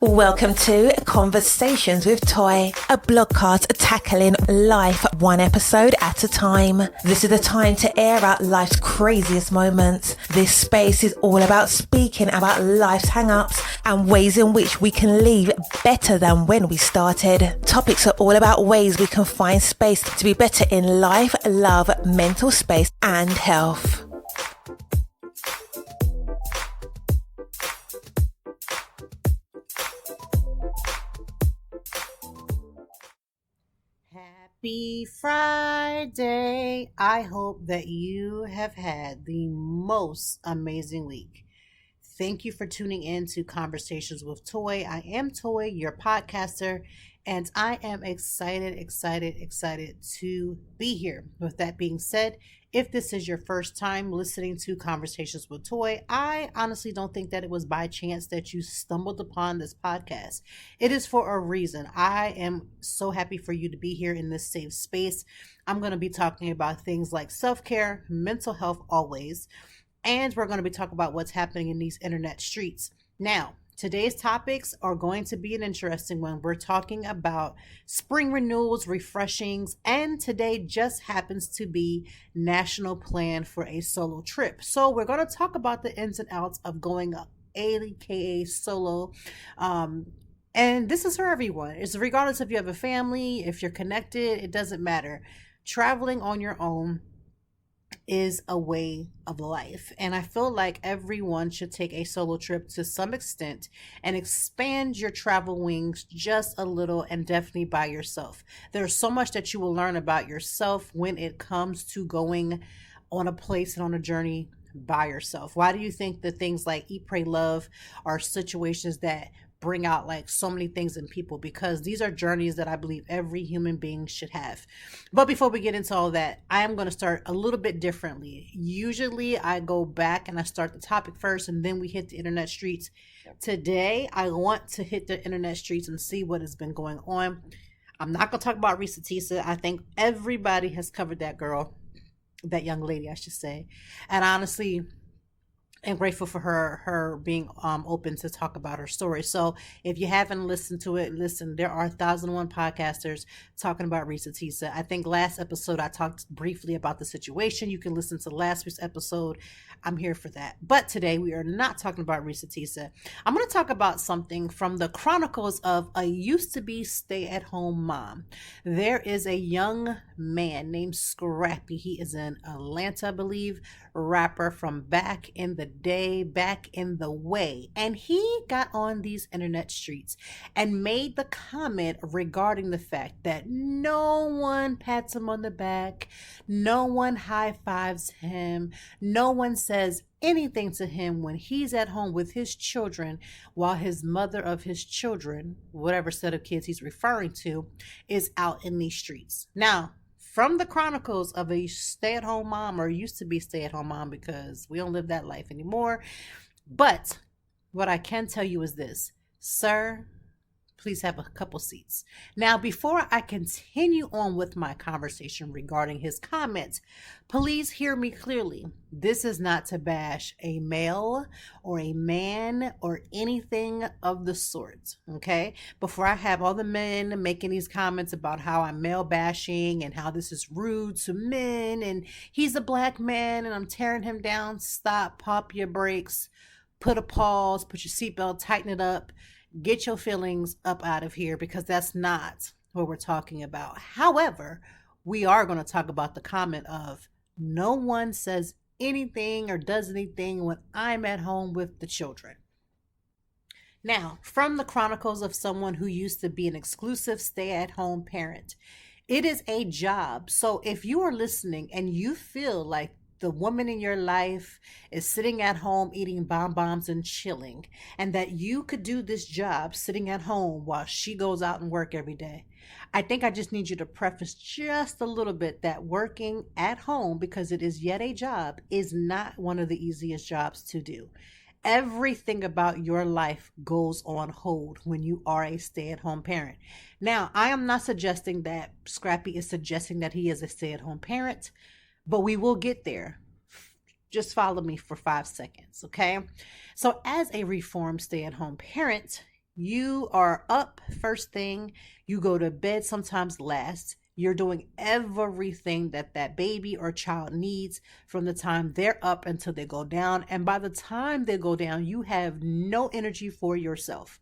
Welcome to Conversations with Toy, a blogcast tackling life one episode at a time. This is the time to air out life's craziest moments. This space is all about speaking about life's hang-ups and ways in which we can leave better than when we started. Topics are all about ways we can find space to be better in life, love, mental space, and health. Happy Friday. I hope that you have had the most amazing week. Thank you for tuning in to Conversations with Toy. I am Toy, your podcaster, and I am excited to be here. With that being said, if this is your first time listening to Conversations with Toy, I honestly don't think that it was by chance that you stumbled upon this podcast. It is for a reason. I am so happy for you to be here in this safe space. I'm going to be talking about things like self-care, mental health always, and we're going to be talking about what's happening in these internet streets. Now, today's topics are going to be an interesting one. We're talking about spring renewals, refreshings, and today just happens to be National Plan for a Solo Trip. So we're going to talk about the ins and outs of going aka solo. And this is for everyone. It's regardless if you have a family, if you're connected, it doesn't matter. Traveling on your own is a way of life, and I feel like everyone should take a solo trip to some extent and expand your travel wings just a little, and definitely by yourself. There's so much that you will learn about yourself when it comes to going on a place and on a journey by yourself. Why do you think that things like Eat, Pray, Love are situations that bring out like so many things in people? Because these are journeys that I believe every human being should have. But before we get into all that, I am going to start a little bit differently. Usually I go back and I start the topic first and then we hit the internet streets. Today I want to hit the internet streets and see what has been going on. I'm not going to talk about Risa Tisa. I think everybody has covered that girl, that young lady I should say. And honestly, and grateful for her being open to talk about her story. So if you haven't listened to it, listen. There are 1,001 podcasters talking about Risa Tisa. I think last episode I talked briefly about the situation. You can listen to last week's episode. I'm here for that. But today we are not talking about Risa Tisa. I'm going to talk about something from the chronicles of a used to be stay-at-home mom. There is a young man named Scrappy. He is in Atlanta, I believe, rapper from back in the day, back in the way. And he got on these internet streets and made the comment regarding the fact that no one pats him on the back, no one high fives him, no one says anything to him when he's at home with his children while his mother of his children, whatever set of kids he's referring to, is out in these streets. Now, from the chronicles of a stay-at-home mom, or used to be stay-at-home mom, because we don't live that life anymore. But what I can tell you is this, sir, please have a couple seats. Now, before I continue on with my conversation regarding his comments, please hear me clearly. This is not to bash a male or a man or anything of the sort, okay? Before I have all the men making these comments about how I'm male bashing and how this is rude to men and he's a black man and I'm tearing him down, stop, pop your brakes, put a pause, put your seatbelt, tighten it up. Get your feelings up out of here, because that's not what we're talking about. However, we are going to talk about the comment of no one says anything or does anything when I'm at home with the children. Now, from the chronicles of someone who used to be an exclusive stay-at-home parent, it is a job. So if you are listening and you feel like the woman in your life is sitting at home eating bonbons and chilling, and that you could do this job sitting at home while she goes out and work every day, I think I just need you to preface just a little bit that working at home, because it is yet a job, is not one of the easiest jobs to do. Everything about your life goes on hold when you are a stay-at-home parent. Now, I am not suggesting that Scrappy is suggesting that he is a stay-at-home parent, but we will get there. Just follow me for 5 seconds, okay? So as a reformed stay-at-home parent, You are up first thing, you go to bed sometimes last. You're doing everything that that baby or child needs from the time they're up until they go down. And by the time they go down, you have no energy for yourself.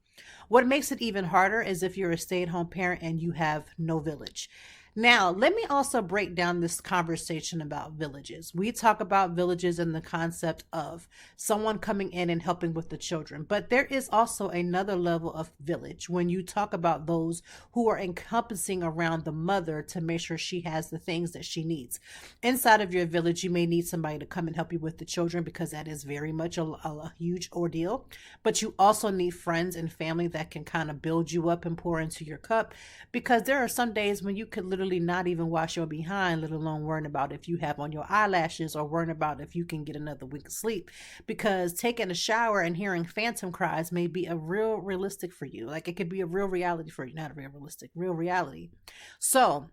What makes it even harder is if you're a stay at home parent and you have no village. Now, let me also break down this conversation about villages. We talk about villages and the concept of someone coming in and helping with the children, but there is also another level of village when you talk about those who are encompassing around the mother to make sure she has the things that she needs. Inside of your village, you may need somebody to come and help you with the children because that is very much a huge ordeal, but you also need friends and family that can kind of build you up and pour into your cup because there are some days when you could literally not even wash your behind, let alone worrying about if you have on your eyelashes or worrying about if you can get another week of sleep, because taking a shower and hearing phantom cries may be a real realistic for you. Like it could be a real reality for you, not a real realistic, real reality. So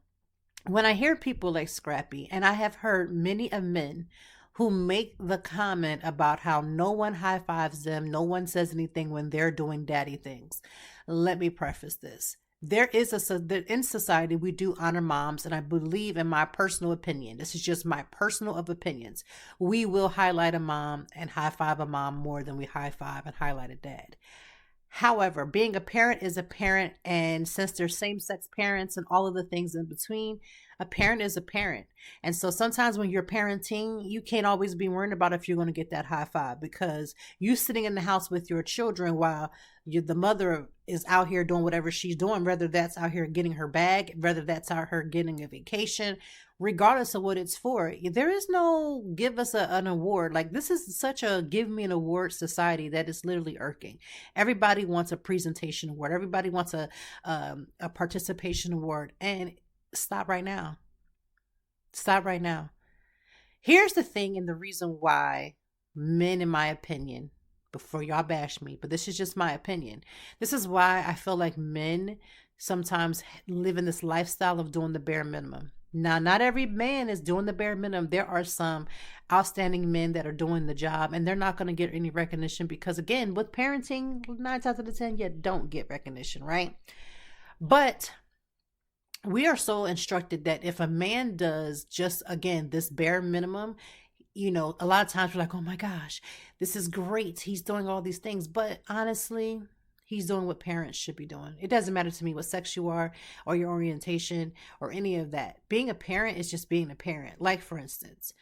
when I hear people like Scrappy, and I have heard many of men who make the comment about how no one high fives them, no one says anything when they're doing daddy things. Let me preface this. There is in society, we do honor moms, and I believe, in my personal opinion, this is just my personal of opinions, we will highlight a mom and high five a mom more than we high five and highlight a dad. However, being a parent is a parent, and since there's same-sex parents and all of the things in between, a parent is a parent. And so sometimes when you're parenting, you can't always be worried about if you're going to get that high five because you sitting in the house with your children while the mother is out here doing whatever she's doing, whether that's out here getting her bag, whether that's out here getting a vacation, regardless of what it's for. There is no give us an award. Like this is such a give me an award society that is literally irking. Everybody wants a presentation award. Everybody wants a participation award. And stop right now. Stop right now. Here's the thing and the reason why men, in my opinion, before y'all bash me, but this is just my opinion. This is why I feel like men sometimes live in this lifestyle of doing the bare minimum. Now, not every man is doing the bare minimum. There are some outstanding men that are doing the job and they're not going to get any recognition because, again, with parenting, 9 times out of 10, you don't get recognition, right? But we are so instructed that if a man does just, again, this bare minimum, you know, a lot of times we're like, oh my gosh, this is great. He's doing all these things. But honestly, he's doing what parents should be doing. It doesn't matter to me what sex you are or your orientation or any of that. Being a parent is just being a parent. Like, for instance,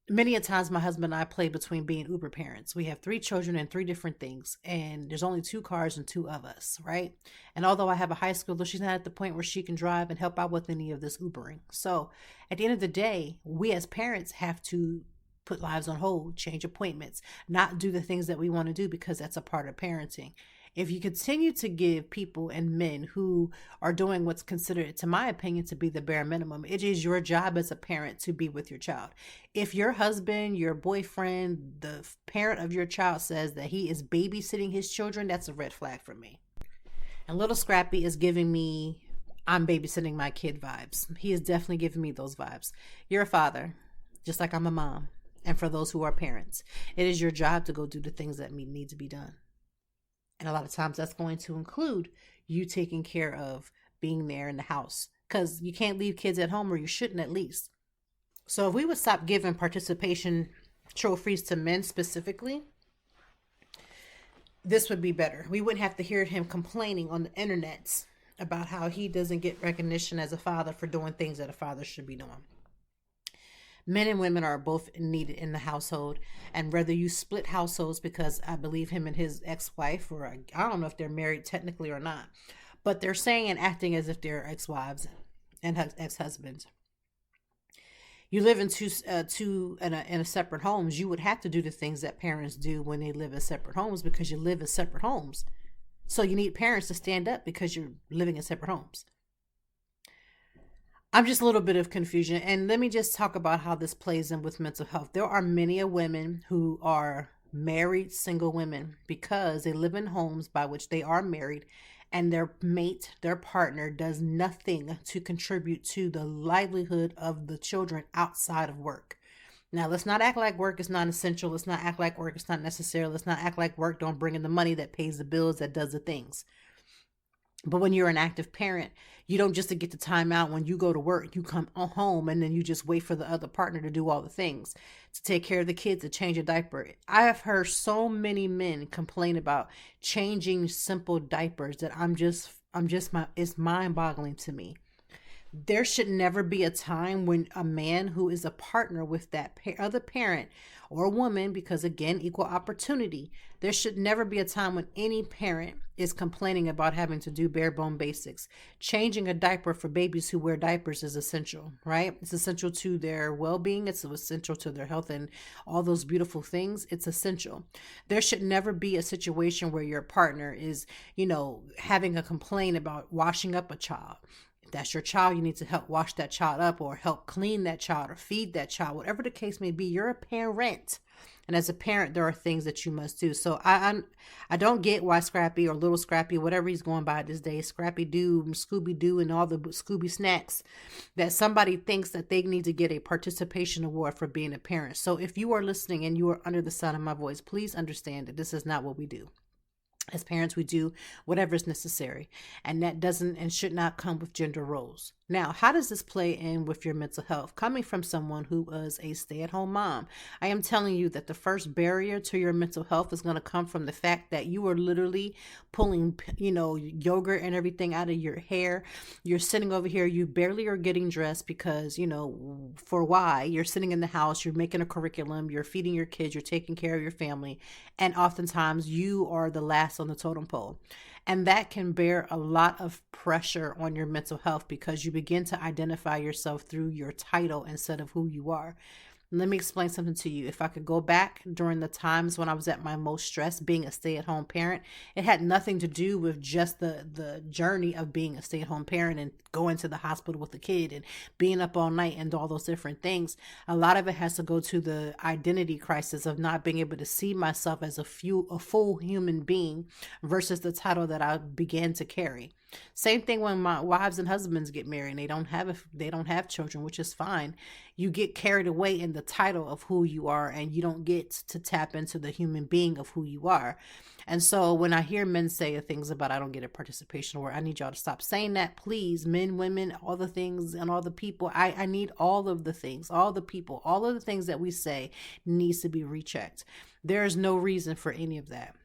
many a times my husband and I play between being Uber parents. We have 3 children and 3 different things, and there's only 2 cars and 2 of us, right? And although I have a high schooler, she's not at the point where she can drive and help out with any of this Ubering. So at the end of the day, we as parents have to put lives on hold, change appointments, not do the things that we want to do because that's a part of parenting. If you continue to give people and men who are doing what's considered, to my opinion, to be the bare minimum, it is your job as a parent to be with your child. If your husband, your boyfriend, the parent of your child says that he is babysitting his children, that's a red flag for me. And Lil Scrappy is giving me, I'm babysitting my kid vibes. He is definitely giving me those vibes. You're a father, just like I'm a mom. And for those who are parents, it is your job to go do the things that need to be done. And a lot of times that's going to include you taking care of being there in the house because you can't leave kids at home, or you shouldn't at least. So if we would stop giving participation trophies to men specifically, this would be better. We wouldn't have to hear him complaining on the internet about how he doesn't get recognition as a father for doing things that a father should be doing. Men and women are both needed in the household, and whether you split households, because I believe him and his ex-wife, or I don't know if they're married technically or not, but they're saying and acting as if they're ex-wives and ex-husbands. You live in two separate homes. You would have to do the things that parents do when they live in separate homes because you live in separate homes. So you need parents to stand up because you're living in separate homes. I'm just a little bit of confusion. And let me just talk about how this plays in with mental health. There are many women who are married single women because they live in homes by which they are married and their mate, their partner, does nothing to contribute to the livelihood of the children outside of work. Now, let's not act like work is not essential. Let's not act like work is not necessary. Let's not act like work don't bring in the money that pays the bills, that does the things. But when you're an active parent, you don't just get the time out when you go to work. You come home and then you just wait for the other partner to do all the things, to take care of the kids, to change a diaper. I have heard so many men complain about changing simple diapers that it's mind-boggling to me. There should never be a time when a man who is a partner with that other parent or woman, because again, equal opportunity, there should never be a time when any parent is complaining about having to do bare bone basics. Changing a diaper for babies who wear diapers is essential, right? It's essential to their well-being. It's essential to their health and all those beautiful things. It's essential. There should never be a situation where your partner is, having a complaint about washing up a child. If that's your child, you need to help wash that child up or help clean that child or feed that child, whatever the case may be. You're a parent. And as a parent, there are things that you must do. So I don't get why Scrappy or Little Scrappy, whatever he's going by this day, Scrappy Doo, Scooby Doo, and all the Scooby snacks, that somebody thinks that they need to get a participation award for being a parent. So if you are listening and you are under the sound of my voice, please understand that this is not what we do. As parents, we do whatever is necessary, and that doesn't and should not come with gender roles. Now, how does this play in with your mental health? Coming from someone who was a stay-at-home mom, I am telling you that the first barrier to your mental health is going to come from the fact that you are literally pulling, yogurt and everything out of your hair. You're sitting over here, you barely are getting dressed because, for why? You're sitting in the house, you're making a curriculum, you're feeding your kids, you're taking care of your family, and oftentimes you are the last on the totem pole. And that can bear a lot of pressure on your mental health because you begin to identify yourself through your title instead of who you are. Let me explain something to you. If I could go back during the times when I was at my most stressed being a stay-at-home parent, it had nothing to do with just the journey of being a stay-at-home parent and going to the hospital with the kid and being up all night and all those different things. A lot of it has to go to the identity crisis of not being able to see myself as a full human being versus the title that I began to carry. Same thing when my wives and husbands get married and they don't have children, which is fine. You get carried away in the title of who you are and you don't get to tap into the human being of who you are. And so when I hear men say things about I don't get a participation award, I need y'all to stop saying that, please. Men, women, all the things and all the people. I need all of the things, all the people, all of the things that we say needs to be rechecked. There is no reason for any of that.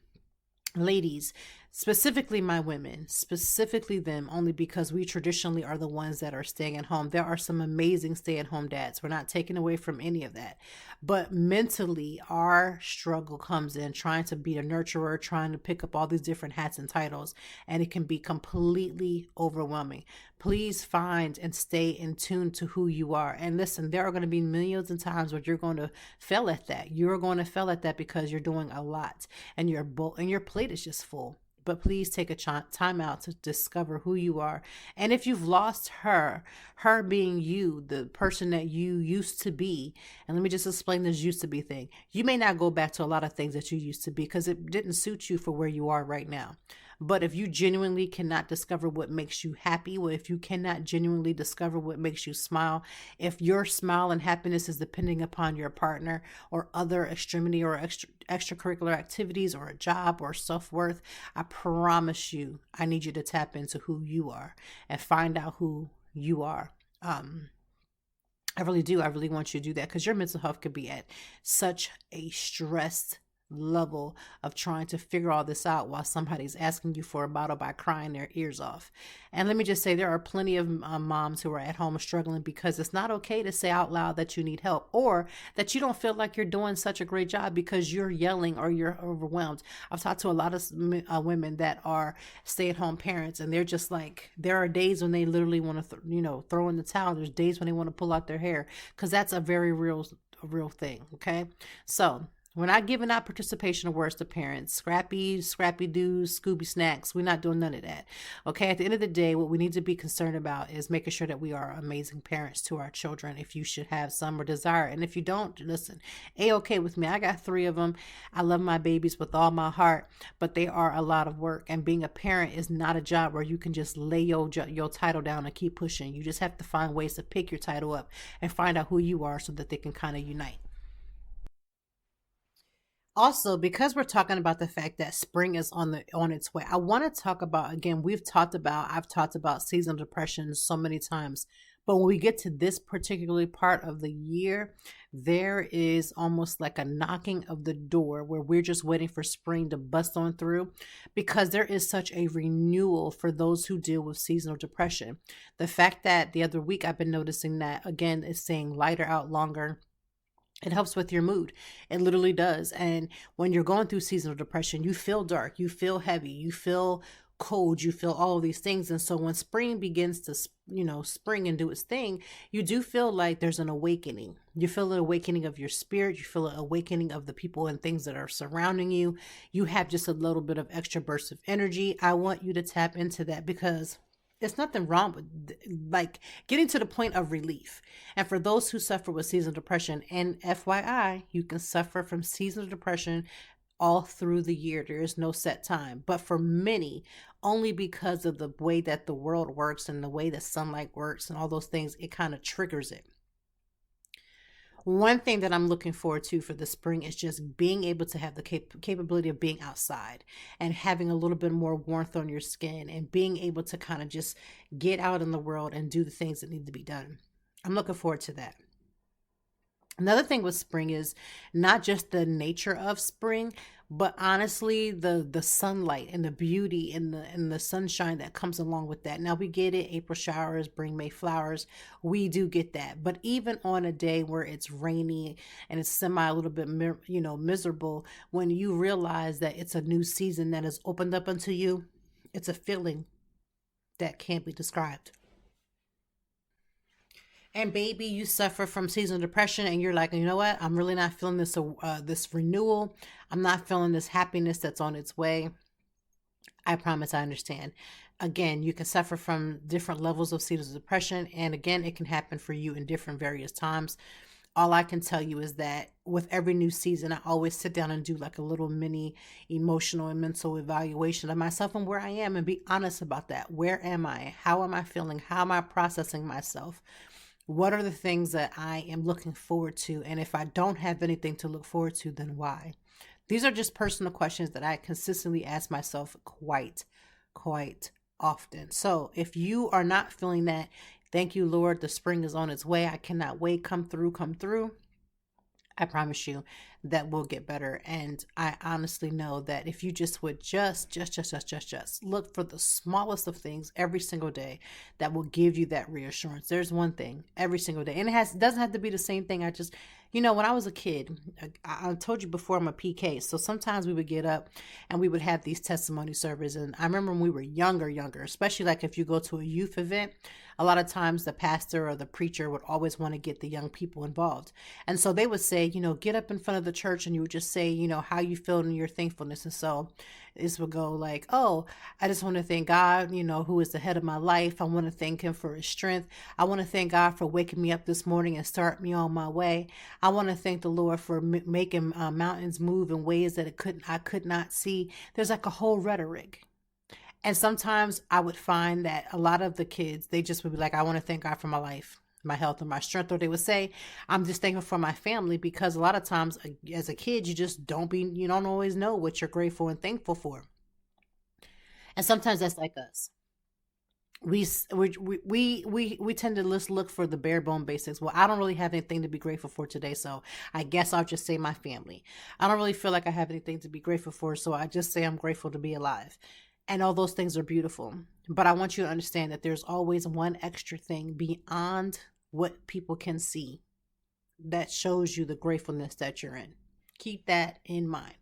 Ladies, specifically my women, specifically them, only because we traditionally are the ones that are staying at home. There are some amazing stay-at-home dads. We're not taking away from any of that. But mentally, our struggle comes in trying to be a nurturer, trying to pick up all these different hats and titles, and it can be completely overwhelming. Please find and stay in tune to who you are. And listen, there are going to be millions of times where you're going to fail at that. You're going to fail at that because you're doing a lot and your plate is just full. But please take a time out to discover who you are. And if you've lost her being you, the person that you used to be, and let me just explain this used to be thing. You may not go back to a lot of things that you used to be because it didn't suit you for where you are right now. But if you genuinely cannot discover what makes you happy, or if you cannot genuinely discover what makes you smile, if your smile and happiness is depending upon your partner or other extremity or extracurricular activities or a job or self-worth, I promise you, I need you to tap into who you are and find out who you are. I really do. I really want you to do that because your mental health could be at such a stressed level of trying to figure all this out while somebody's asking you for a bottle by crying their ears off. And let me just say, there are plenty of moms who are at home struggling because it's not okay to say out loud that you need help or that you don't feel like you're doing such a great job because you're yelling or you're overwhelmed. I've talked to a lot of women that are stay-at-home parents, and they're just like, there are days when they literally want to throw in the towel. There's days when they want to pull out their hair because that's a very real thing. Okay, so we're not giving out participation awards to parents. Scrappy Doos, Scooby Snacks. We're not doing none of that. Okay. At the end of the day, what we need to be concerned about is making sure that we are amazing parents to our children. If you should have some or desire, and if you don't, listen, A-okay with me. I got 3 of them. I love my babies with all my heart, but they are a lot of work. And being a parent is not a job where you can just lay your title down and keep pushing. You just have to find ways to pick your title up and find out who you are so that they can kind of unite. Also, because we're talking about the fact that spring is on its way, I want to talk about, again, I've talked about seasonal depression so many times, but when we get to this particular part of the year, there is almost like a knocking of the door where we're just waiting for spring to bust on through, because there is such a renewal for those who deal with seasonal depression. The fact that the other week I've been noticing that, again, it's saying lighter out longer, it helps with your mood. It literally does. And when you're going through seasonal depression, you feel dark, you feel heavy, you feel cold, you feel all of these things. And so when spring begins to, spring and do its thing, you do feel like there's an awakening. You feel an awakening of your spirit. You feel an awakening of the people and things that are surrounding you. You have just a little bit of extra burst of energy. I want you to tap into that, because there's nothing wrong with like getting to the point of relief. And for those who suffer with seasonal depression, and FYI, you can suffer from seasonal depression all through the year. There is no set time. But for many, only because of the way that the world works and the way that sunlight works and all those things, it kind of triggers it. One thing that I'm looking forward to for the spring is just being able to have the capability of being outside and having a little bit more warmth on your skin and being able to kind of just get out in the world and do the things that need to be done. I'm looking forward to that. Another thing with spring is not just the nature of spring, but honestly, the sunlight and the beauty and the sunshine that comes along with that. Now we get it, April showers bring May flowers. We do get that. But even on a day where it's rainy and it's semi a little bit miserable, when you realize that it's a new season that has opened up unto you, it's a feeling that can't be described. And baby, you suffer from seasonal depression, and you're like, you know what? I'm really not feeling this renewal. I'm not feeling this happiness that's on its way. I promise I understand. Again, you can suffer from different levels of seasonal depression, and again, it can happen for you in different various times. All I can tell you is that with every new season, I always sit down and do like a little mini emotional and mental evaluation of myself and where I am, and be honest about that. Where am I? How am I feeling? How am I processing myself? What are the things that I am looking forward to? And if I don't have anything to look forward to, then why? These are just personal questions that I consistently ask myself quite often. So if you are not feeling that, thank you, Lord, the spring is on its way. I cannot wait. Come through, come through. I promise you that will get better. And I honestly know that if you just would just look for the smallest of things every single day, that will give you that reassurance. There's one thing every single day. And doesn't have to be the same thing. When I was a kid, I told you before, I'm a PK. So sometimes we would get up and we would have these testimony services. And I remember when we were younger, especially like if you go to a youth event, a lot of times the pastor or the preacher would always want to get the young people involved. And so they would say, get up in front of the church and you would just say, how you feel in your thankfulness. And so this would go like, oh, I just want to thank God, who is the head of my life. I want to thank him for his strength. I want to thank God for waking me up this morning and start me on my way. I want to thank the Lord for making mountains move in ways that I could not see. There's like a whole rhetoric. And sometimes I would find that a lot of the kids, they just would be like, I want to thank God for my life, my health, and my strength. Or they would say, I'm just thankful for my family, because a lot of times as a kid, you don't always know what you're grateful and thankful for. And sometimes that's like us. We tend to just look for the bare bone basics. Well, I don't really have anything to be grateful for today, so I guess I'll just say my family. I don't really feel like I have anything to be grateful for, so I just say I'm grateful to be alive. And all those things are beautiful. But I want you to understand that there's always one extra thing beyond what people can see that shows you the gratefulness that you're in. Keep that in mind.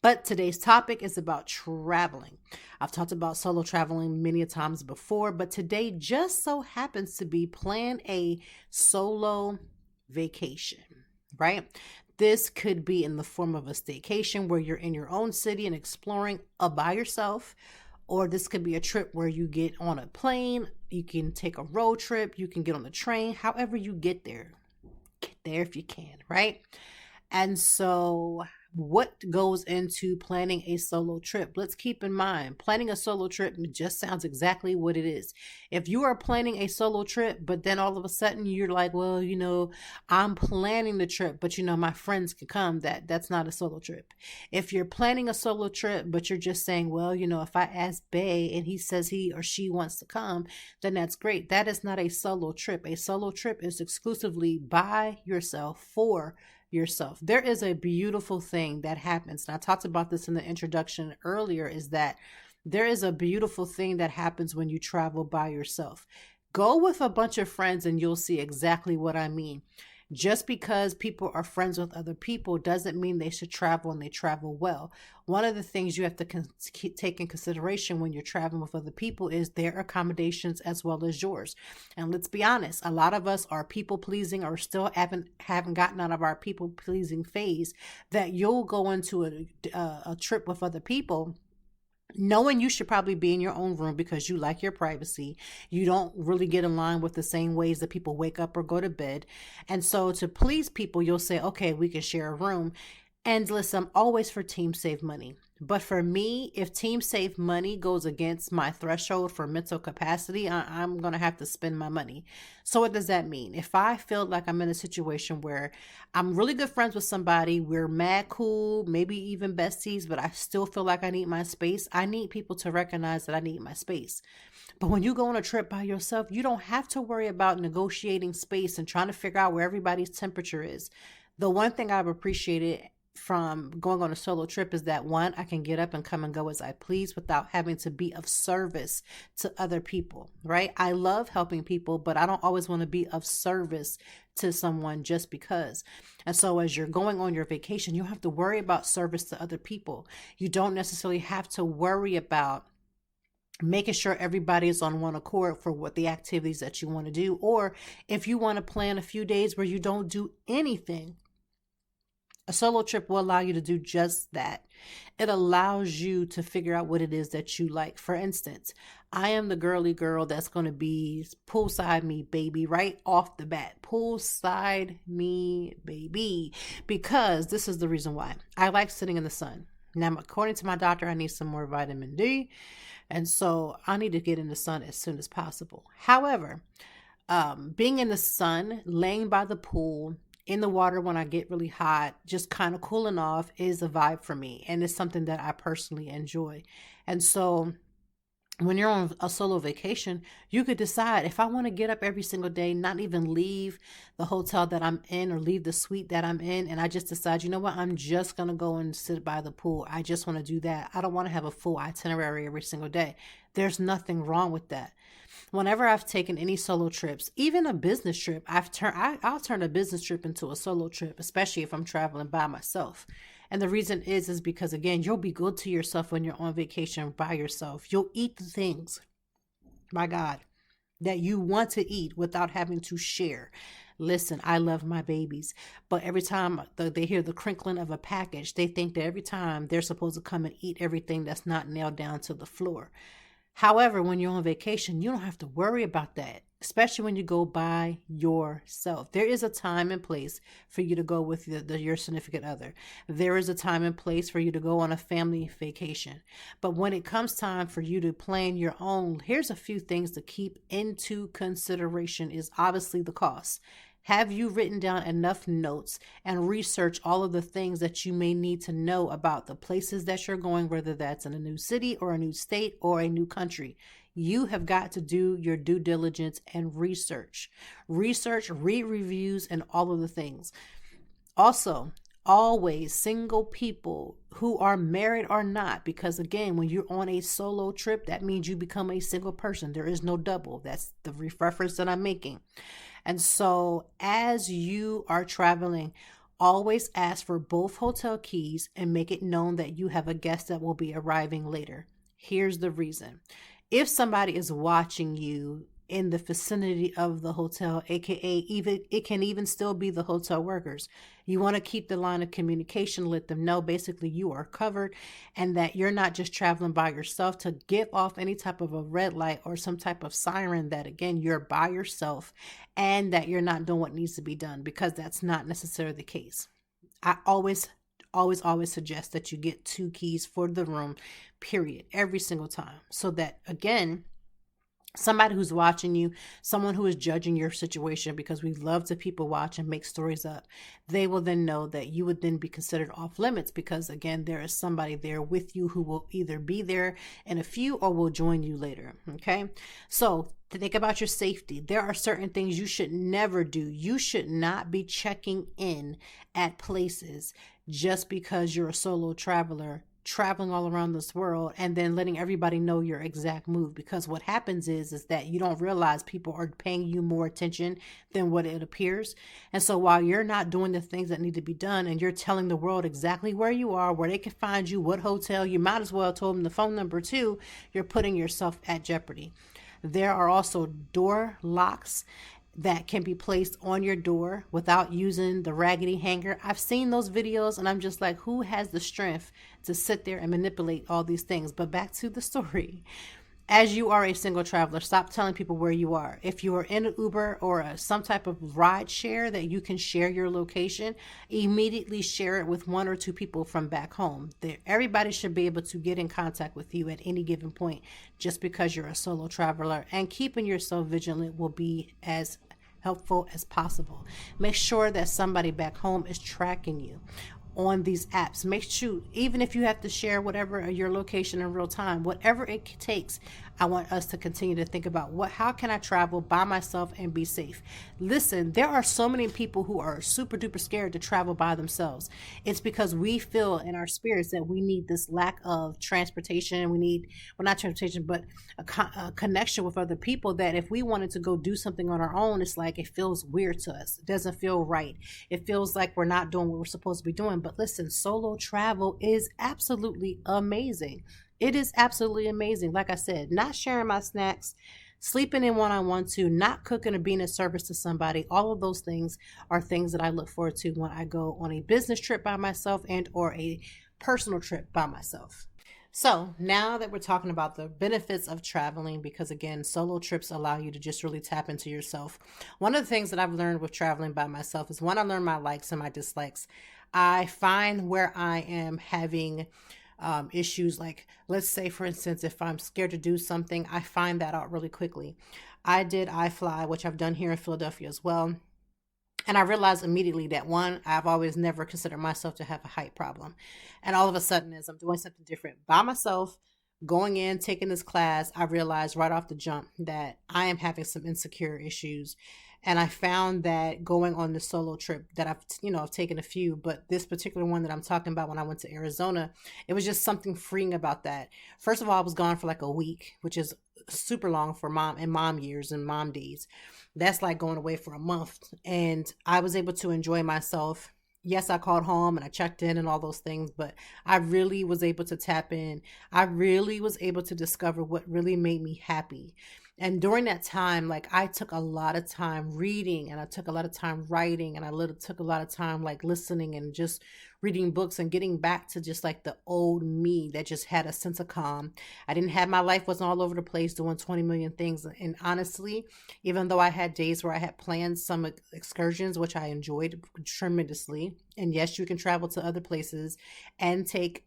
But today's topic is about traveling. I've talked about solo traveling many times before, but today just so happens to be plan a solo vacation, right? This could be in the form of a staycation where you're in your own city and exploring by yourself. Or this could be a trip where you get on a plane, you can take a road trip, you can get on the train, however you get there if you can, right? And so What goes into planning a solo trip? Let's keep in mind, planning a solo trip just sounds exactly what it is. If you are planning a solo trip, but then all of a sudden you're like, well, I'm planning the trip, but my friends can come, that's not a solo trip. If you're planning a solo trip, but you're just saying, well, if I ask Bay and he says he or she wants to come, then that's great. That is not a solo trip. A solo trip is exclusively by yourself for yourself. There is a beautiful thing that happens, and I talked about this in the introduction earlier, is that there is a beautiful thing that happens when you travel by yourself. Go with a bunch of friends and you'll see exactly what I mean. Just because people are friends with other people doesn't mean they should travel and they travel well. One of the things you have to take in consideration when you're traveling with other people is their accommodations as well as yours. And let's be honest, a lot of us are people pleasing or still haven't gotten out of our people pleasing phase, that you'll go into a trip with other people knowing you should probably be in your own room because you like your privacy. You don't really get in line with the same ways that people wake up or go to bed. And so to please people, you'll say, okay, we can share a room. And listen, I'm always for team save money. But for me, if team save money goes against my threshold for mental capacity, I'm going to have to spend my money. So what does that mean? If I feel like I'm in a situation where I'm really good friends with somebody, we're mad cool, maybe even besties, but I still feel like I need my space, I need people to recognize that I need my space. But when you go on a trip by yourself, you don't have to worry about negotiating space and trying to figure out where everybody's temperature is. The one thing I've appreciated from going on a solo trip is that, one, I can get up and come and go as I please without having to be of service to other people, right? I love helping people, but I don't always want to be of service to someone just because. And so as you're going on your vacation, you don't have to worry about service to other people. You don't necessarily have to worry about making sure everybody is on one accord for what the activities that you want to do. Or if you want to plan a few days where you don't do anything, a solo trip will allow you to do just that. It allows you to figure out what it is that you like. For instance, I am the girly girl that's going to be poolside me, baby, right off the bat. Poolside me, baby. Because this is the reason why. I like sitting in the sun. Now, according to my doctor, I need some more vitamin D. And so I need to get in the sun as soon as possible. However, being in the sun, laying by the pool, in the water when I get really hot, just kind of cooling off is a vibe for me. And it's something that I personally enjoy. And so when you're on a solo vacation, you could decide, if I want to get up every single day, not even leave the hotel that I'm in or leave the suite that I'm in, and I just decide, you know what, I'm just going to go and sit by the pool. I just want to do that. I don't want to have a full itinerary every single day. There's nothing wrong with that. Whenever I've taken any solo trips, even a business trip, I'll turn a business trip into a solo trip, especially if I'm traveling by myself. And the reason is because, again, you'll be good to yourself when you're on vacation by yourself. You'll eat the things, my God, that you want to eat without having to share. Listen, I love my babies, but every time they hear the crinkling of a package, they think that every time they're supposed to come and eat everything that's not nailed down to the floor. However, when you're on vacation, you don't have to worry about that, especially when you go by yourself. There is a time and place for you to go with your significant other. There is a time and place for you to go on a family vacation. But when it comes time for you to plan your own, here's a few things to keep into consideration is obviously the cost. Have you written down enough notes and research all of the things that you may need to know about the places that you're going, whether that's in a new city or a new state or a new country? You have got to do your due diligence and research. Research, read reviews, and all of the things. Also, always single people who are married or not, because again, when you're on a solo trip, that means you become a single person. There is no double. That's the reference that I'm making. And so as you are traveling, always ask for both hotel keys and make it known that you have a guest that will be arriving later. Here's the reason. If somebody is watching you in the vicinity of the hotel, aka it can even still be the hotel workers, you want to keep the line of communication, let them know basically you are covered and that you're not just traveling by yourself to give off any type of a red light or some type of siren that, again, you're by yourself and that you're not doing what needs to be done, because that's not necessarily the case. I always always suggest that you get 2 keys for the room, period, every single time. So that, again, somebody who's watching you, someone who is judging your situation, because we love to people watch and make stories up, they will then know that you would then be considered off limits, because again, there is somebody there with you who will either be there in a few or will join you later. Okay. So to think about your safety, there are certain things you should never do. You should not be checking in at places just because you're a solo traveler traveling all around this world and then letting everybody know your exact move, because what happens is that you don't realize people are paying you more attention than what it appears. And so while you're not doing the things that need to be done and you're telling the world exactly where you are, where they can find you, what hotel, you might as well have told them the phone number too. You're putting yourself at jeopardy. There are also door locks that can be placed on your door without using the raggedy hanger. I've seen those videos and I'm just like, who has the strength to sit there and manipulate all these things? But back to the story. As you are a single traveler, stop telling people where you are. If you are in an Uber or some type of ride share that you can share your location, immediately share it with 1 or 2 people from back home. Everybody should be able to get in contact with you at any given point just because you're a solo traveler, and keeping yourself vigilant will be as helpful as possible. Make sure that somebody back home is tracking you on these apps. Make sure, even if you have to share whatever your location in real time, whatever it takes, I want us to continue to think about how can I travel by myself and be safe? Listen, there are so many people who are super duper scared to travel by themselves. It's because we feel in our spirits that we need this lack of transportation. We need, well, not transportation, but a connection with other people, that if we wanted to go do something on our own, it's like it feels weird to us. It doesn't feel right. It feels like we're not doing what we're supposed to be doing. But listen, solo travel is absolutely amazing. It is absolutely amazing. Like I said, not sharing my snacks, sleeping in one-on-one too, not cooking or being a service to somebody. All of those things are things that I look forward to when I go on a business trip by myself and or a personal trip by myself. So now that we're talking about the benefits of traveling, because again, solo trips allow you to just really tap into yourself. One of the things that I've learned with traveling by myself is, when I learn my likes and my dislikes, I find where I am having issues. Like, let's say, for instance, if I'm scared to do something, I find that out really quickly. I did iFly, which I've done here in Philadelphia as well. And I realized immediately that, one, I've always never considered myself to have a height problem. And all of a sudden, as I'm doing something different by myself, going in, taking this class, I realized right off the jump that I am having some insecure issues. And I found that going on the solo trip that I've taken a few, but this particular one that I'm talking about, when I went to Arizona, it was just something freeing about that. First of all, I was gone for like a week, which is super long for mom years and mom days. That's like going away for a month. And I was able to enjoy myself. Yes, I called home and I checked in and all those things, but I really was able to tap in. I really was able to discover what really made me happy. And during that time, like, I took a lot of time reading, and I took a lot of time writing, and took a lot of time like listening and just reading books and getting back to just like the old me that just had a sense of calm. I didn't have, my life wasn't all over the place doing 20 million things. And honestly, even though I had days where I had planned some excursions, which I enjoyed tremendously, and yes, you can travel to other places and take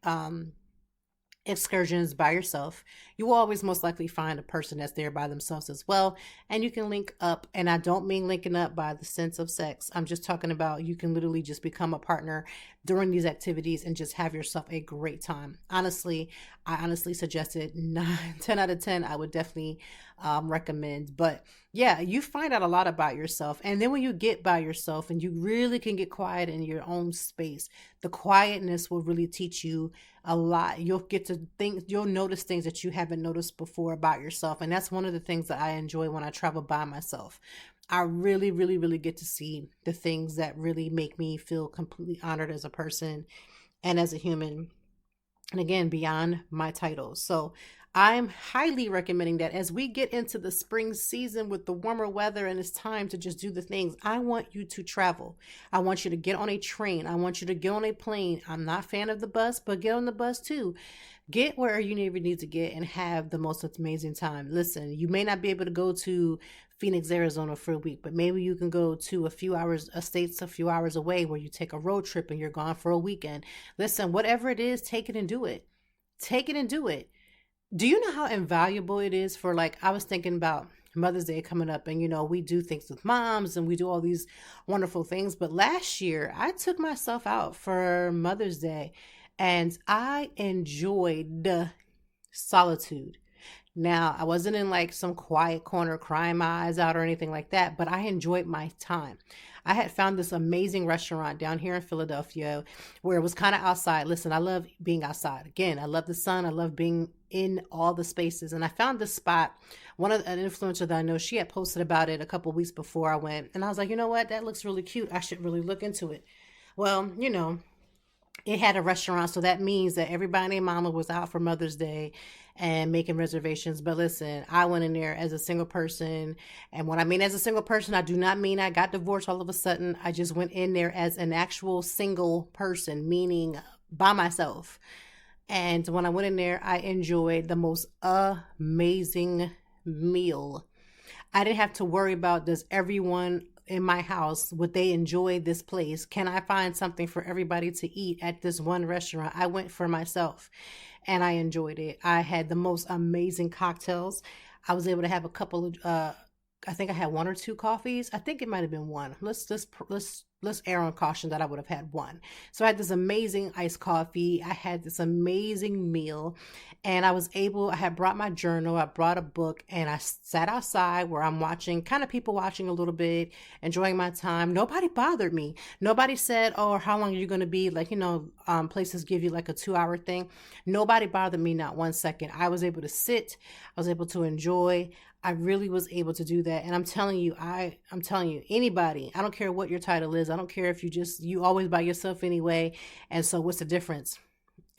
excursions by yourself, you will always most likely find a person that's there by themselves as well, and you can link up. And I don't mean linking up by the sense of sex. I'm just talking about, you can literally just become a partner during these activities and just have yourself a great time. I honestly suggested 10 out of 10. I would definitely recommend. But yeah, you find out a lot about yourself. And then when you get by yourself and you really can get quiet in your own space, the quietness will really teach you a lot. You'll get to think, you'll notice things that you haven't noticed before about yourself. And that's one of the things that I enjoy when I travel by myself. I really, really, really get to see the things that really make me feel completely honored as a person and as a human. And again, beyond my titles. So I'm highly recommending that as we get into the spring season with the warmer weather and it's time to just do the things, I want you to travel. I want you to get on a train. I want you to get on a plane. I'm not a fan of the bus, but get on the bus too. Get where you need to get and have the most amazing time. Listen, you may not be able to go to Phoenix, Arizona for a week, but maybe you can go to a few hours away where you take a road trip and you're gone for a weekend. Listen, whatever it is, take it and do it. Take it and do it. Do you know how invaluable it is for, like, I was thinking about Mother's Day coming up, and we do things with moms and we do all these wonderful things. But last year, I took myself out for Mother's Day and I enjoyed solitude. Now, I wasn't in like some quiet corner crying my eyes out or anything like that, but I enjoyed my time. I had found this amazing restaurant down here in Philadelphia where it was kind of outside. Listen, I love being outside. Again, I love the sun. I love being in all the spaces. And I found this spot. An influencer that I know, she had posted about it a couple weeks before I went. And I was like, you know what? That looks really cute. I should really look into it. Well, it had a restaurant, so that means that everybody and mama was out for Mother's Day and making reservations. But listen, I went in there as a single person, and when I mean as a single person, I do not mean I got divorced all of a sudden. I just went in there as an actual single person, meaning by myself. And when I went in there, I enjoyed the most amazing meal. I didn't have to worry about, does everyone in my house, would they enjoy this place? Can I find something for everybody to eat at this one restaurant? I went for myself and I enjoyed it. I had the most amazing cocktails. I was able to have a couple of I think I had one or two coffees. I think it might have been one. Let's err on caution that I would have had one. So I had this amazing iced coffee. I had this amazing meal, and I had brought my journal, I brought a book, and I sat outside where I'm watching, kind of people watching a little bit, enjoying my time. Nobody bothered me. Nobody said, oh, how long are you going to be? Like, places give you like a 2-hour thing. Nobody bothered me, not one second. I was able to sit. I was able to enjoy. I really was able to do that. And I'm telling you, anybody, I don't care what your title is. I don't care if you always by yourself anyway. And so what's the difference?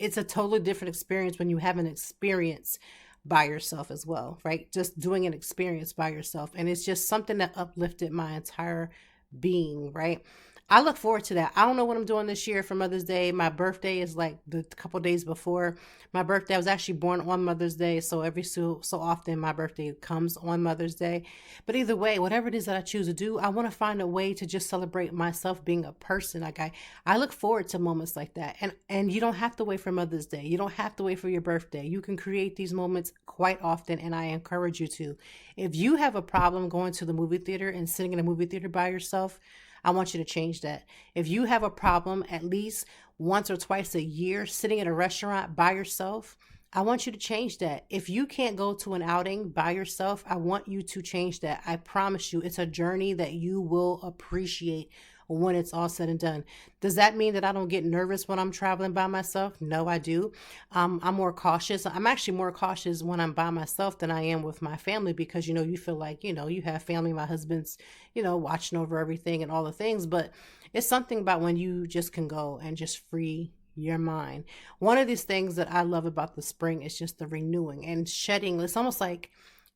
It's a totally different experience when you have an experience by yourself as well, right? Just doing an experience by yourself. And it's just something that uplifted my entire being, right? I look forward to that. I don't know what I'm doing this year for Mother's Day. My birthday is like the couple days before my birthday. I was actually born on Mother's Day, so every so often my birthday comes on Mother's Day. But either way, whatever it is that I choose to do, I want to find a way to just celebrate myself being a person. Like I look forward to moments like that. And you don't have to wait for Mother's Day. You don't have to wait for your birthday. You can create these moments quite often, and I encourage you to. If you have a problem going to the movie theater and sitting in a movie theater by yourself, I want you to change that. If you have a problem at least once or twice a year sitting at a restaurant by yourself, I want you to change that. If you can't go to an outing by yourself, I want you to change that. I promise you, it's a journey that you will appreciate when it's all said and done. Does that mean that I don't get nervous when I'm traveling by myself? No, I do. I'm more cautious. I'm actually more cautious when I'm by myself than I am with my family because, you feel like, you have family, my husband's, watching over everything and all the things. But it's something about when you just can go and just free your mind. One of these things that I love about the spring is just the renewing and shedding. It's almost like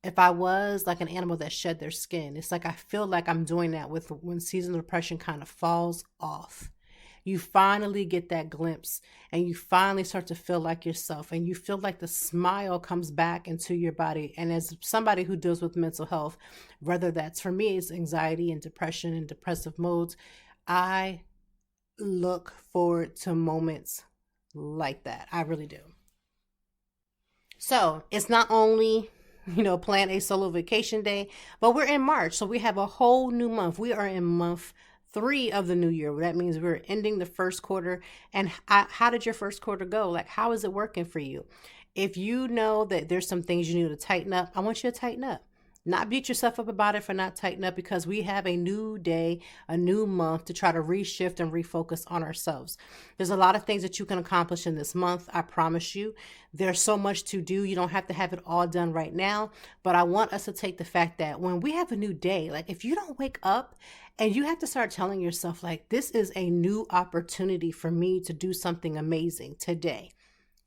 if I was like an animal that shed their skin. It's like I feel like I'm doing that with when seasonal depression kind of falls off. You finally get that glimpse and you finally start to feel like yourself and you feel like the smile comes back into your body. And as somebody who deals with mental health, whether that's for me, it's anxiety and depression and depressive modes, I look forward to moments like that. I really do. So it's not only plan a solo vacation day, but we're in March. So we have a whole new month. We are in month 3 of the new year. That means we're ending the first quarter. And how did your first quarter go? Like, how is it working for you? If you know that there's some things you need to tighten up, I want you to tighten up. Not beat yourself up about it for not tightening up because we have a new day, a new month to try to reshift and refocus on ourselves. There's a lot of things that you can accomplish in this month. I promise you. There's so much to do. You don't have to have it all done right now. But I want us to take the fact that when we have a new day, like if you don't wake up and you have to start telling yourself like, this is a new opportunity for me to do something amazing today.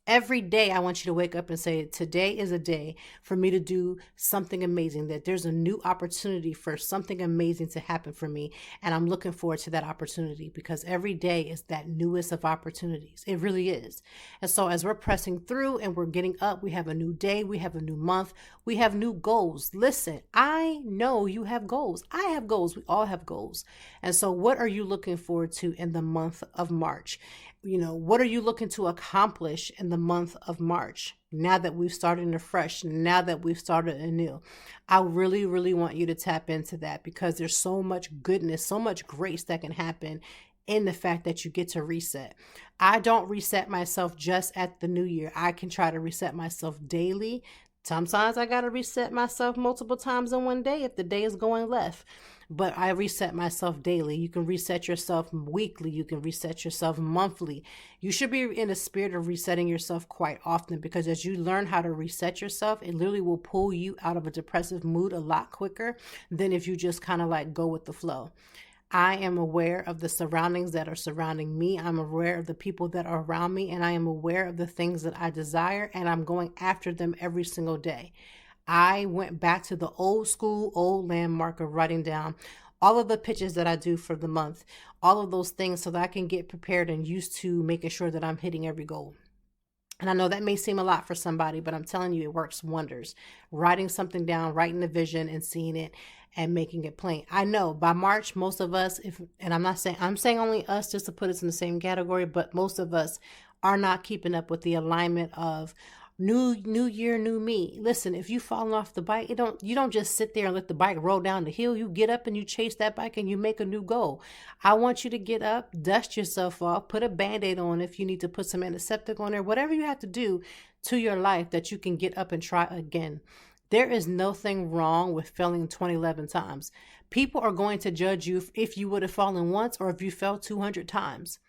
Every day, I want you to wake up and say, today is a day for me to do something amazing, that there's a new opportunity for something amazing to happen for me. And I'm looking forward to that opportunity, because every day is that newest of opportunities. It really is. And so as we're pressing through and we're getting up, we have a new day, we have a new month, we have new goals. Listen, I know you have goals. I have goals. We all have goals. And so what are you looking forward to in the month of March? What are you looking to accomplish in the month of March? Now that we've started afresh, now that we've started anew, I really, really want you to tap into that, because there's so much goodness, so much grace that can happen in the fact that you get to reset. I don't reset myself just at the new year. I can try to reset myself daily. Sometimes I got to reset myself multiple times in one day if the day is going left. But I reset myself daily. You can reset yourself weekly. You can reset yourself monthly. You should be in a spirit of resetting yourself quite often, because as you learn how to reset yourself, it literally will pull you out of a depressive mood a lot quicker than if you just kind of like go with the flow. I am aware of the surroundings that are surrounding me. I'm aware of the people that are around me, and I am aware of the things that I desire, and I'm going after them every single day. I went back to the old school, old landmark of writing down all of the pitches that I do for the month, all of those things, so that I can get prepared and used to making sure that I'm hitting every goal. And I know that may seem a lot for somebody, but I'm telling you, it works wonders. Writing something down, writing the vision and seeing it and making it plain. I know by March, most of us, and I'm saying only us just to put us in the same category, but most of us are not keeping up with the alignment of new year, new me. Listen, if you falling off the bike, you don't just sit there and let the bike roll down the hill. You get up and you chase that bike and you make a new goal. I want you to get up, dust yourself off, put a Band-Aid on if you need to put some antiseptic on there, whatever you have to do to your life that you can get up and try again. There is nothing wrong with failing 2011 times. People are going to judge you if you would have fallen once or if you fell 200 times.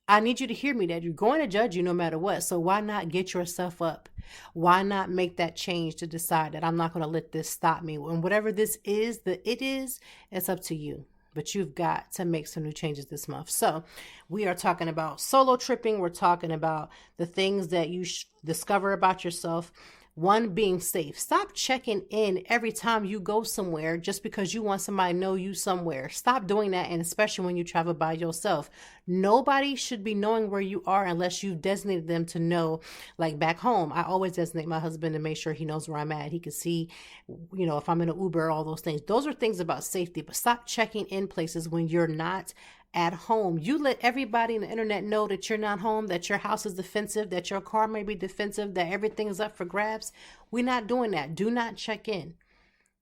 I need you to hear me, that you're going to judge you no matter what. So why not get yourself up? Why not make that change to decide that I'm not going to let this stop me? And whatever this is, it's up to you. But you've got to make some new changes this month. So we are talking about solo tripping. We're talking about the things that you discover about yourself. One, being safe. Stop checking in every time you go somewhere just because you want somebody to know you somewhere. Stop doing that, and especially when you travel by yourself. Nobody should be knowing where you are unless you've designated them to know. Like back home, I always designate my husband to make sure he knows where I'm at. He can see, if I'm in an Uber, all those things. Those are things about safety, but stop checking in places when you're not at home. You let everybody on the internet know that you're not home, that your house is defensive, that your car may be defensive, that everything is up for grabs. We're not doing that. Do not check in.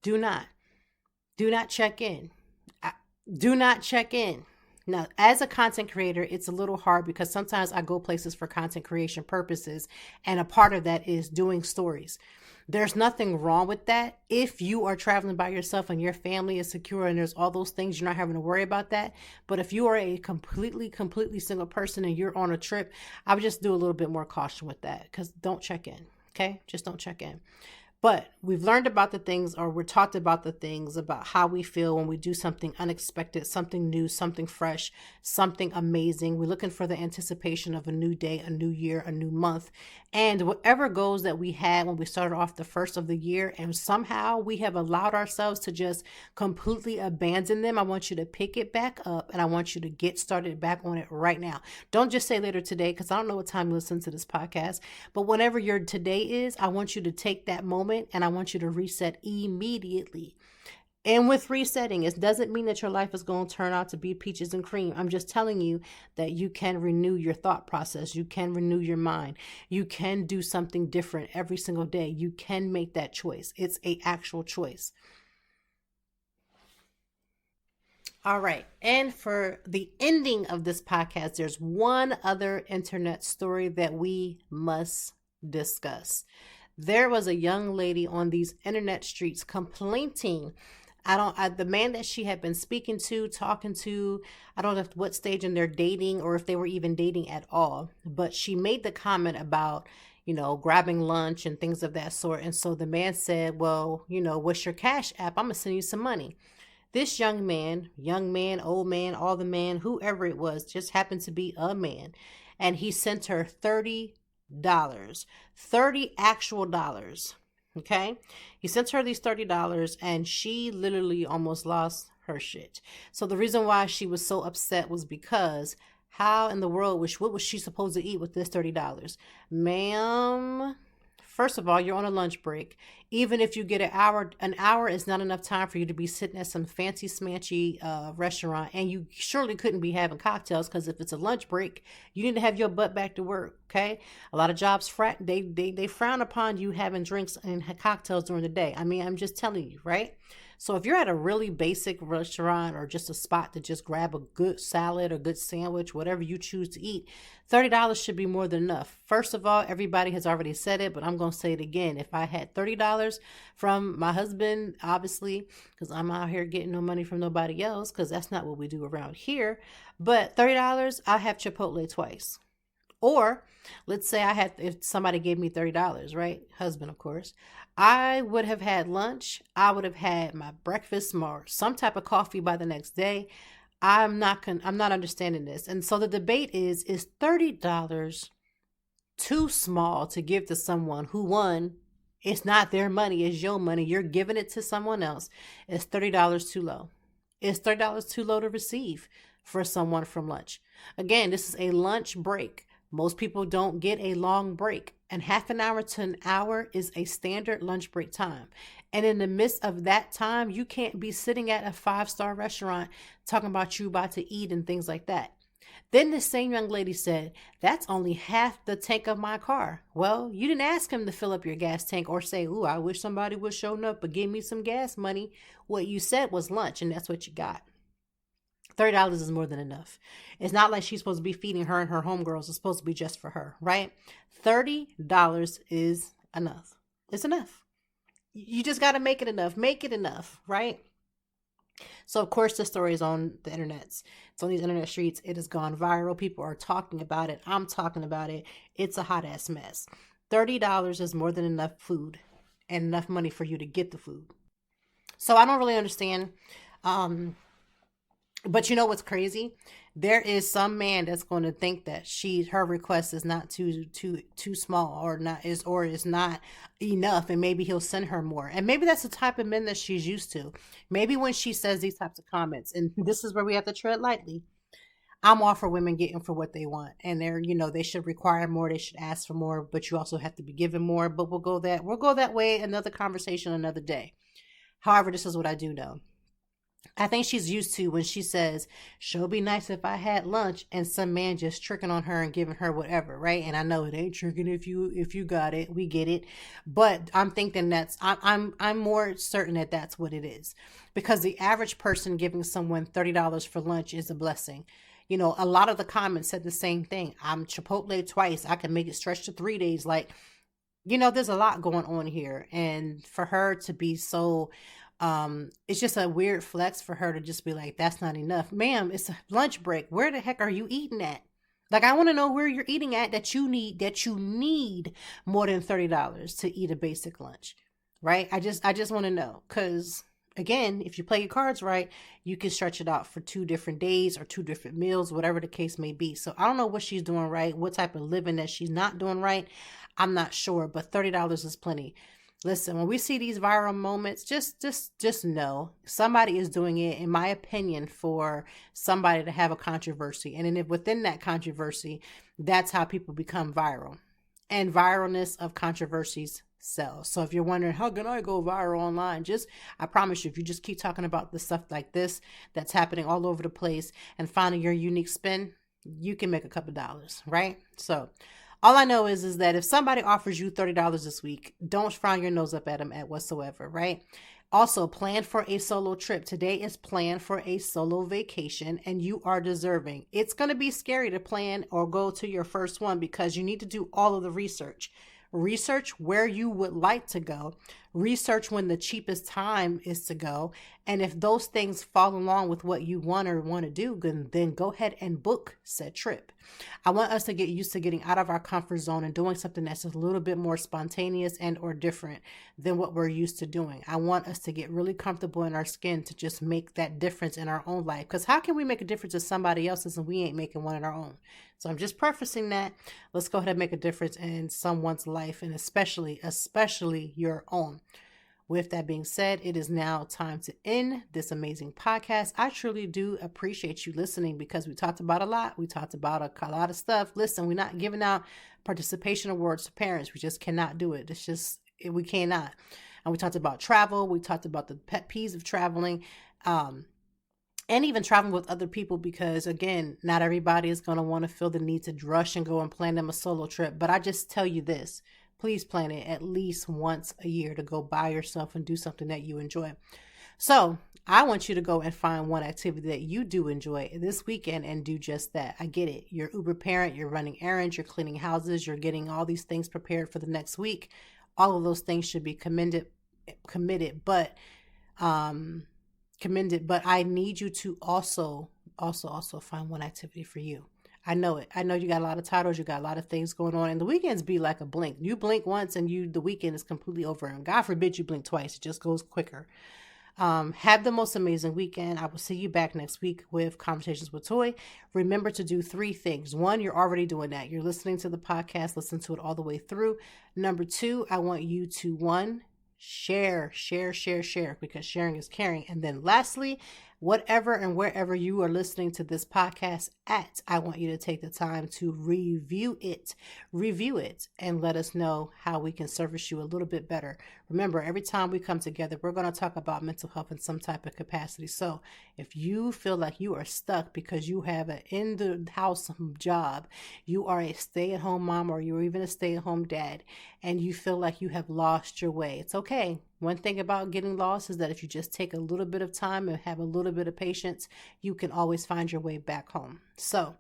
Do not check in. Do not check in. Now, as a content creator, it's a little hard because sometimes I go places for content creation purposes, and a part of that is doing stories. There's nothing wrong with that. If you are traveling by yourself and your family is secure and there's all those things, you're not having to worry about that. But if you are a completely single person and you're on a trip, I would just do a little bit more caution with that, because don't check in. Okay? Just don't check in. But we've learned about the things, or we're taught about the things, about how we feel when we do something unexpected, something new, something fresh, something amazing. We're looking for the anticipation of a new day, a new year, a new month, and whatever goals that we had when we started off the first of the year, and somehow we have allowed ourselves to just completely abandon them. I want you to pick it back up, and I want you to get started back on it right now. Don't just say later today, because I don't know what time you listen to this podcast, but whenever your today is, I want you to take that moment and I want you to reset immediately. And with resetting, it doesn't mean that your life is going to turn out to be peaches and cream. I'm just telling you that you can renew your thought process. You can renew your mind. You can do something different every single day. You can make that choice. It's an actual choice. All right. And for the ending of this podcast, there's one other internet story that we must discuss. There was a young lady on these internet streets complaining. The man that she had been speaking to, talking to, I don't know what stage in their dating or if they were even dating at all, but she made the comment about, grabbing lunch and things of that sort. And so the man said, well, what's your Cash App? I'm going to send you some money. This young man, old man, all the man, whoever it was, just happened to be a man. And he sent her $30 $30 actual dollars. Okay. He sent her these $30 and she literally almost lost her shit. So the reason why she was so upset was because how in the world what was she supposed to eat with this $30? Ma'am, first of all, you're on a lunch break. Even if you get an hour is not enough time for you to be sitting at some fancy smanchy restaurant, and you surely couldn't be having cocktails because if it's a lunch break, you need to have your butt back to work. Okay, a lot of jobs they frown upon you having drinks and cocktails during the day. I mean, I'm just telling you, right? So if you're at a really basic restaurant or just a spot to just grab a good salad or good sandwich, whatever you choose to eat, $30 should be more than enough. First of all, everybody has already said it, but I'm going to say it again. If I had $30 from my husband, obviously, because I'm out here getting no money from nobody else, because that's not what we do around here. But $30, I'll have Chipotle twice. Or let's say if somebody gave me $30, right? Husband, of course. I would have had lunch. I would have had my breakfast or some type of coffee by the next day. I'm not understanding this. And so the debate is $30 too small to give to someone who, one, it's not their money, it's your money. You're giving it to someone else. Is $30 too low? Is $30 too low to receive for someone from lunch? Again, this is a lunch break. Most people don't get a long break, and half an hour to an hour is a standard lunch break time. And in the midst of that time, you can't be sitting at a 5-star restaurant talking about you about to eat and things like that. Then the same young lady said, that's only half the tank of my car. Well, you didn't ask him to fill up your gas tank or say, ooh, I wish somebody would show up and give me some gas money. What you said was lunch, and that's what you got. $30 is more than enough. It's not like she's supposed to be feeding her and her homegirls. It's supposed to be just for her, right? $30 is enough. It's enough. You just got to make it enough. Make it enough, right? So, of course, this story is on the internet. It's on these internet streets. It has gone viral. People are talking about it. I'm talking about it. It's a hot-ass mess. $30 is more than enough food and enough money for you to get the food. So, I don't really understand. But you know what's crazy? There is some man that's going to think that her request is not too small or is not enough, and maybe he'll send her more. And maybe that's the type of men that she's used to. Maybe when she says these types of comments, and this is where we have to tread lightly. I'm all for women getting for what they want, and they should require more, they should ask for more, but you also have to be given more. But we'll go that way. Another conversation, another day. However, this is what I do know. I think she's used to when she says, she'll be nice if I had lunch, and some man just tricking on her and giving her whatever, right? And I know it ain't tricking if you got it, we get it. But I'm thinking I'm more certain that that's what it is. Because the average person giving someone $30 for lunch is a blessing. A lot of the comments said the same thing. I'm Chipotle twice. I can make it stretch to 3 days. Like, there's a lot going on here. And for her to be so... it's just a weird flex for her to just be like, that's not enough. Ma'am, it's a lunch break. Where the heck are you eating at? Like, I want to know where you're eating at that you need more than $30 to eat a basic lunch, right? I just want to know, because again, if you play your cards right, you can stretch it out for 2 different days or 2 different meals, whatever the case may be. So I don't know what she's doing right, what type of living that she's not doing right. I'm not sure, but $30 is plenty. Listen, when we see these viral moments, just know somebody is doing it, in my opinion, for somebody to have a controversy. And then if within that controversy, that's how people become viral. And viralness of controversies sells. So if you're wondering, how can I go viral online? I promise you, if you just keep talking about the stuff like this that's happening all over the place and finding your unique spin, you can make a couple dollars, right? So all I know is that if somebody offers you $30 this week, don't frown your nose up at them at whatsoever, right? Also, plan for a solo trip. Today is planned for a solo vacation, and you are deserving. It's going to be scary to plan or go to your first one because you need to do all of the research. Research where you would like to go. research when the cheapest time is to go. And if those things fall along with what you want to do, then go ahead and book said trip. I want us to get used to getting out of our comfort zone and doing something that's a little bit more spontaneous and or different than what we're used to doing. I want us to get really comfortable in our skin to just make that difference in our own life. Because how can we make a difference in somebody else's and we ain't making one in our own? So I'm just prefacing that. Let's go ahead and make a difference in someone's life, and especially your own. With that being said, it is now time to end this amazing podcast. I truly do appreciate you listening because we talked about a lot. We talked about a lot of stuff. Listen, we're not giving out participation awards to parents. We just cannot do it. We cannot. And we talked about travel. We talked about the pet peeves of traveling, and even traveling with other people, because again, not everybody is going to want to feel the need to rush and go and plan them a solo trip. But I just tell you this. Please plan it at least once a year to go by yourself and do something that you enjoy. So I want you to go and find one activity that you do enjoy this weekend and do just that. I get it. You're Uber parent, you're running errands, you're cleaning houses, you're getting all these things prepared for the next week. All of those things should be committed, but I need you to also find one activity for you. I know it. I know you got a lot of titles. You got a lot of things going on. And the weekends be like a blink. You blink once and the weekend is completely over. And God forbid you blink twice. It just goes quicker. Have the most amazing weekend. I will see you back next week with Conversations with Toy. Remember to do 3 things. 1, you're already doing that. You're listening to the podcast. Listen to it all the way through. Number 2, I want you to, 1, share, because sharing is caring. And then lastly, whatever and wherever you are listening to this podcast at, I want you to take the time to review it, and let us know how we can service you a little bit better. Remember, every time we come together, we're going to talk about mental health in some type of capacity. So if you feel like you are stuck because you have an in-the-house job, you are a stay-at-home mom, or you're even a stay-at-home dad, and you feel like you have lost your way, it's okay. One thing about getting lost is that if you just take a little bit of time and have a little bit of patience, you can always find your way back home. So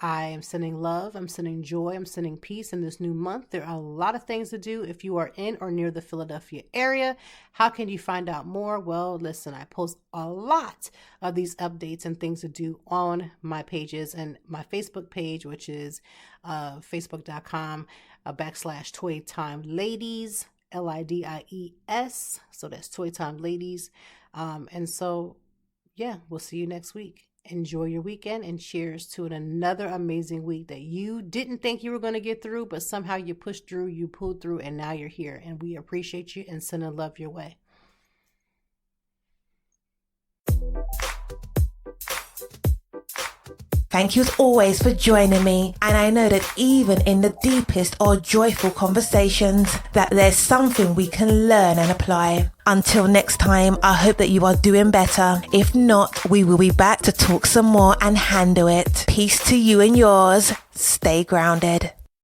I am sending love, I'm sending joy, I'm sending peace in this new month. There are a lot of things to do if you are in or near the Philadelphia area. How can you find out more? Well, listen, I post a lot of these updates and things to do on my pages, and my Facebook page, which is facebook.com/Toy Time Ladies. LIDIES. So that's Toy Time Ladies. And so, yeah, we'll see you next week. Enjoy your weekend, and cheers to another amazing week that you didn't think you were going to get through, but somehow you pushed through, you pulled through, and now you're here. And we appreciate you and sending love your way. Thank you as always for joining me, and I know that even in the deepest or joyful conversations that there's something we can learn and apply. Until next time, I hope that you are doing better. If not, we will be back to talk some more and handle it. Peace to you and yours. Stay grounded.